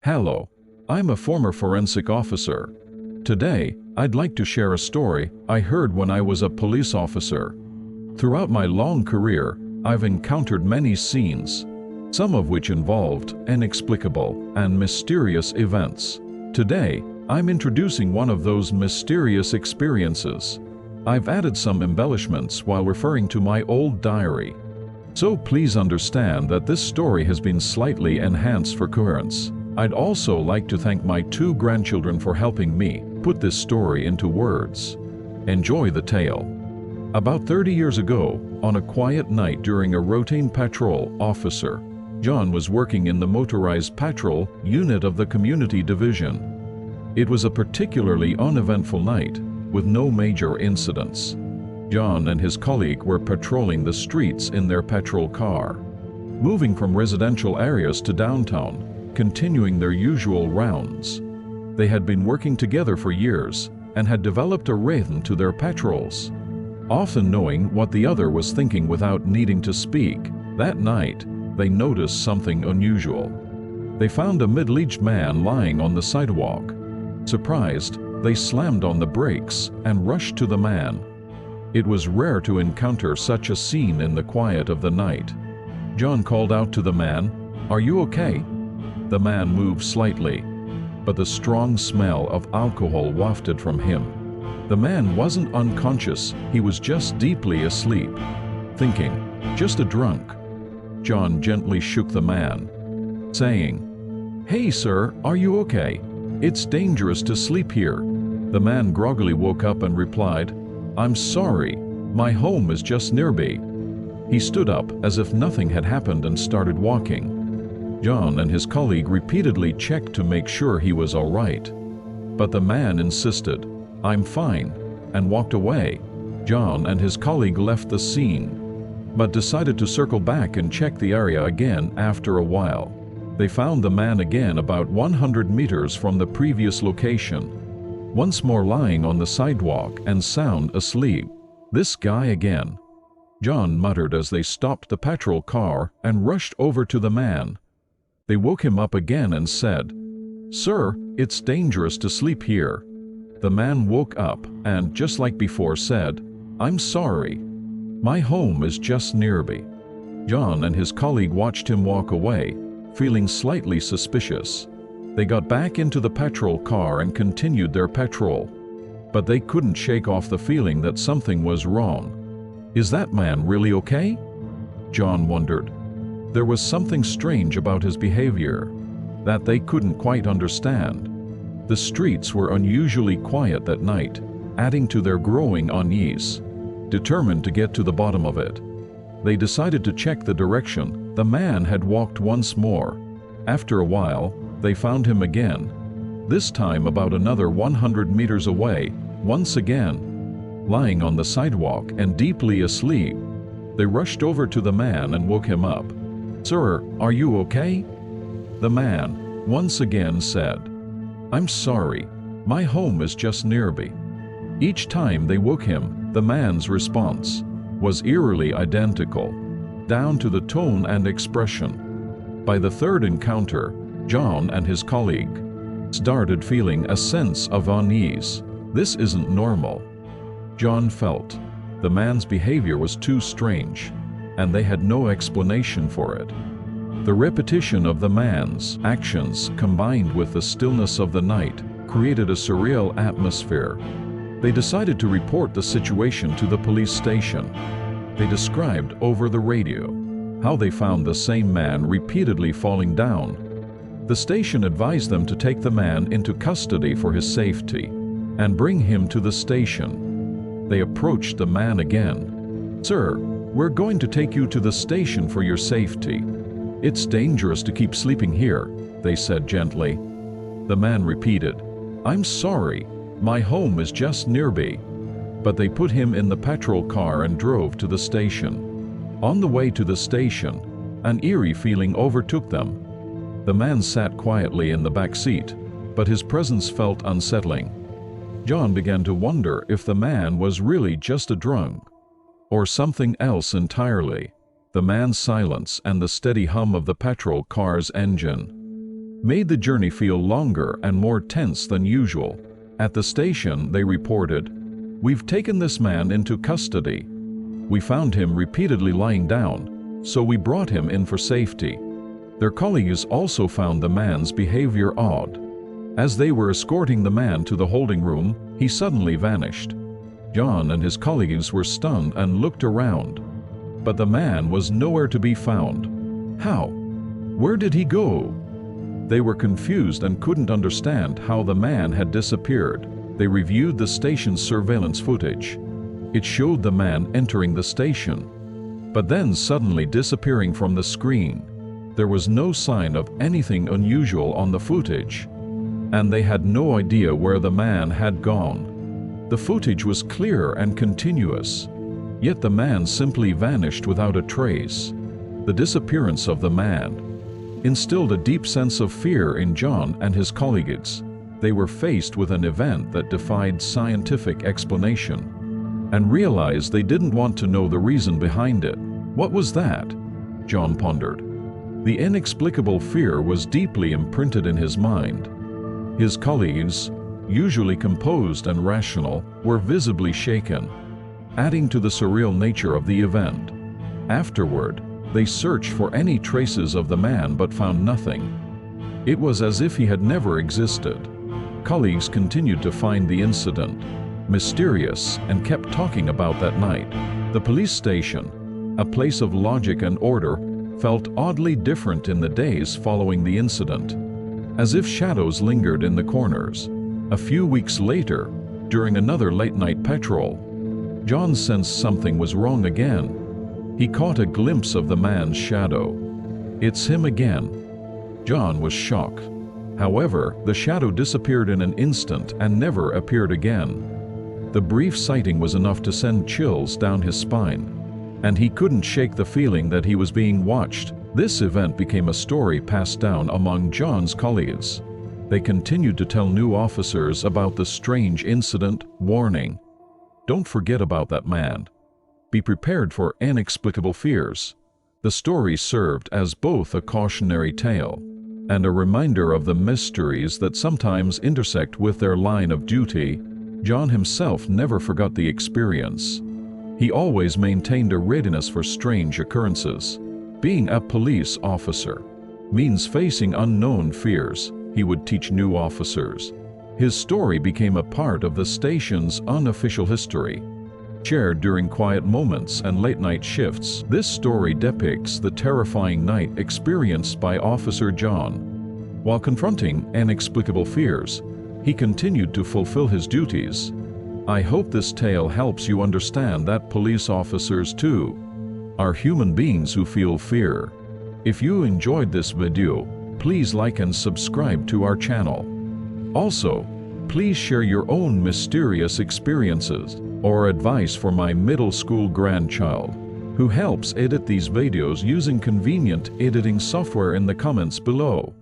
Hello, I'm a former forensic officer. Today, I'd like to share a story I heard when I was a police officer. Throughout my long career, I've encountered many scenes, some of which involved inexplicable and mysterious events. Today, I'm introducing one of those mysterious experiences. I've added some embellishments while referring to my old diary. So please understand that this story has been slightly enhanced for coherence. I'd also like to thank my 2 grandchildren for helping me put this story into words. Enjoy the tale. About 30 years ago, on a quiet night during a routine patrol, Officer John was working in the motorized patrol unit of the community division. It was a particularly uneventful night, with no major incidents. John and his colleague were patrolling the streets in their patrol car, moving from residential areas to downtown, continuing their usual rounds. They had been working together for years and had developed a rhythm to their patrols, often knowing what the other was thinking without needing to speak. That night, they noticed something unusual. They found a middle-aged man lying on the sidewalk. Surprised, they slammed on the brakes and rushed to the man. It was rare to encounter such a scene in the quiet of the night. John called out to the man, "Are you okay?" The man moved slightly, but the strong smell of alcohol wafted from him. The man wasn't unconscious, he was just deeply asleep. Thinking, "Just a drunk." John gently shook the man, saying, "Hey sir, are you okay? It's dangerous to sleep here." The man groggily woke up and replied, "I'm sorry, my home is just nearby." He stood up as if nothing had happened and started walking. John and his colleague repeatedly checked to make sure he was all right. But the man insisted, "I'm fine," and walked away. John and his colleague left the scene, but decided to circle back and check the area again after a while. They found the man again about 100 meters from the previous location, once more lying on the sidewalk and sound asleep. "This guy again," John muttered as they stopped the patrol car and rushed over to the man. They woke him up again and said, "Sir, it's dangerous to sleep here." The man woke up and, just like before, said, "I'm sorry, my home is just nearby." John and his colleague watched him walk away, feeling slightly suspicious. They got back into the patrol car and continued their patrol, but they couldn't shake off the feeling that something was wrong. "Is that man really okay?" John wondered. There was something strange about his behavior that they couldn't quite understand. The streets were unusually quiet that night, adding to their growing unease. Determined to get to the bottom of it, they decided to check the direction the man had walked once more. After a while, they found him again, this time about another 100 meters away, once again, lying on the sidewalk and deeply asleep. They rushed over to the man and woke him up. "Sir, are you okay?" The man, once again, said, "I'm sorry, my home is just nearby." Each time they woke him, the man's response was eerily identical, down to the tone and expression. By the third encounter, John and his colleague started feeling a sense of unease. This isn't normal, John felt. The man's behavior was too strange, and they had no explanation for it. The repetition of the man's actions, combined with the stillness of the night, created a surreal atmosphere. They decided to report the situation to the police station. They described over the radio how they found the same man repeatedly falling down. The station advised them to take the man into custody for his safety and bring him to the station. They approached the man again. "Sir, we're going to take you to the station for your safety. It's dangerous to keep sleeping here," they said gently. The man repeated, "I'm sorry, my home is just nearby." But they put him in the patrol car and drove to the station. On the way to the station, an eerie feeling overtook them. The man sat quietly in the back seat, but his presence felt unsettling. John began to wonder if the man was really just a drunk, or something else entirely. The man's silence and the steady hum of the patrol car's engine made the journey feel longer and more tense than usual. At the station, they reported, "We've taken this man into custody. We found him repeatedly lying down, so we brought him in for safety." Their colleagues also found the man's behavior odd. As they were escorting the man to the holding room, he suddenly vanished. John and his colleagues were stunned and looked around, but the man was nowhere to be found. How? Where did he go? They were confused and couldn't understand how the man had disappeared. They reviewed the station's surveillance footage. It showed the man entering the station, but then suddenly disappearing from the screen. There was no sign of anything unusual on the footage, and they had no idea where the man had gone. The footage was clear and continuous, yet the man simply vanished without a trace. The disappearance of the man instilled a deep sense of fear in John and his colleagues. They were faced with an event that defied scientific explanation, and realized they didn't want to know the reason behind it. What was that? John pondered. The inexplicable fear was deeply imprinted in his mind. His colleagues, usually composed and rational, were visibly shaken, adding to the surreal nature of the event. Afterward, they searched for any traces of the man but found nothing. It was as if he had never existed. Colleagues continued to find the incident mysterious and kept talking about that night. The police station, a place of logic and order, felt oddly different in the days following the incident, as if shadows lingered in the corners. A few weeks later, during another late-night patrol, John sensed something was wrong again. He caught a glimpse of the man's shadow. "It's him again." John was shocked. However, the shadow disappeared in an instant and never appeared again. The brief sighting was enough to send chills down his spine, and he couldn't shake the feeling that he was being watched. This event became a story passed down among John's colleagues. They continued to tell new officers about the strange incident, warning, "Don't forget about that man. Be prepared for inexplicable fears." The story served as both a cautionary tale and a reminder of the mysteries that sometimes intersect with their line of duty. John himself never forgot the experience. He always maintained a readiness for strange occurrences. Being a police officer means facing unknown fears, he would teach new officers. His story became a part of the station's unofficial history, shared during quiet moments and late-night shifts. This story depicts the terrifying night experienced by Officer John. While confronting inexplicable fears, he continued to fulfill his duties. I hope this tale helps you understand that police officers too are human beings who feel fear. If you enjoyed this video, please like and subscribe to our channel. Also, please share your own mysterious experiences or advice for my middle school grandchild, who helps edit these videos using convenient editing software in the comments below.